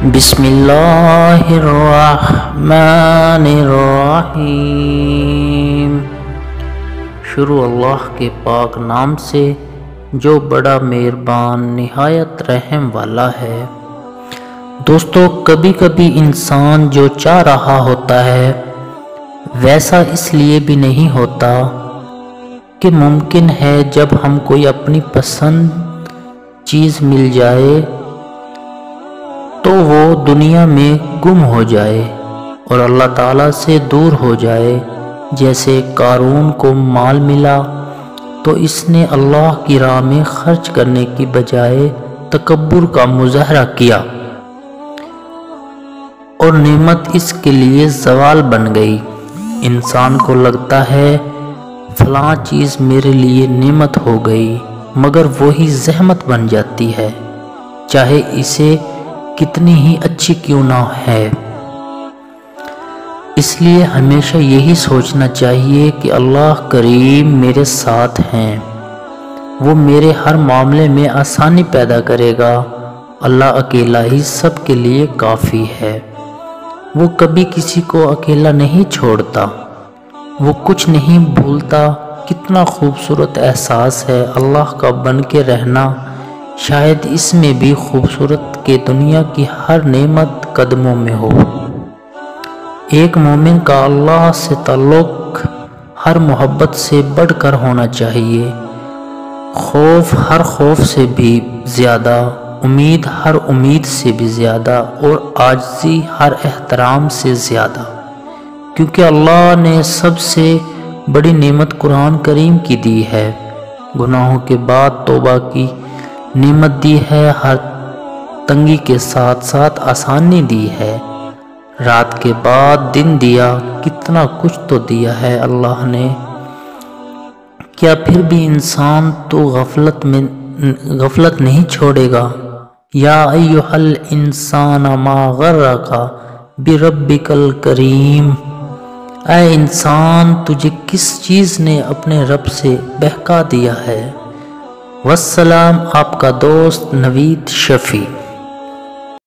بسم اللہ الرحمن الرحیم۔ شروع اللہ کے پاک نام سے جو بڑا مہربان نہایت رحم والا ہے۔ دوستو، کبھی کبھی انسان جو چاہ رہا ہوتا ہے ویسا اس لیے بھی نہیں ہوتا کہ ممکن ہے جب ہم کوئی اپنی پسند چیز مل جائے تو وہ دنیا میں گم ہو جائے اور اللہ تعالیٰ سے دور ہو جائے۔ جیسے قارون کو مال ملا تو اس نے اللہ کی راہ میں خرچ کرنے کی بجائے تکبر کا مظاہرہ کیا اور نعمت اس کے لیے زوال بن گئی۔ انسان کو لگتا ہے فلاں چیز میرے لیے نعمت ہو گئی، مگر وہی زحمت بن جاتی ہے، چاہے اسے کتنی ہی اچھی کیوں نہ ہے۔ اس لیے ہمیشہ یہی سوچنا چاہیے کہ اللہ کریم میرے ساتھ ہیں، وہ میرے ہر معاملے میں آسانی پیدا کرے گا۔ اللہ اکیلا ہی سب کے لیے کافی ہے، وہ کبھی کسی کو اکیلا نہیں چھوڑتا، وہ کچھ نہیں بھولتا۔ کتنا خوبصورت احساس ہے اللہ کا بن کے رہنا، شاید اس میں بھی خوبصورت کہ دنیا کی ہر نعمت قدموں میں ہو۔ ایک مومن کا اللہ سے تعلق ہر محبت سے بڑھ کر ہونا چاہیے، خوف ہر خوف سے بھی زیادہ، امید ہر امید سے بھی زیادہ، اور عاجزی ہر احترام سے زیادہ، کیونکہ اللہ نے سب سے بڑی نعمت قرآن کریم کی دی ہے۔ گناہوں کے بعد توبہ کی نعمت دی ہے، ہر تنگی کے ساتھ ساتھ آسانی دی ہے، رات کے بعد دن دیا، کتنا کچھ تو دیا ہے اللہ نے۔ کیا پھر بھی انسان تو غفلت نہیں چھوڑے گا؟ یا ایھا الانسان ما غرک بربک الکریم، اے انسان تجھے کس چیز نے اپنے رب سے بہکا دیا ہے۔ والسلام، آپ کا دوست نوید شفیع۔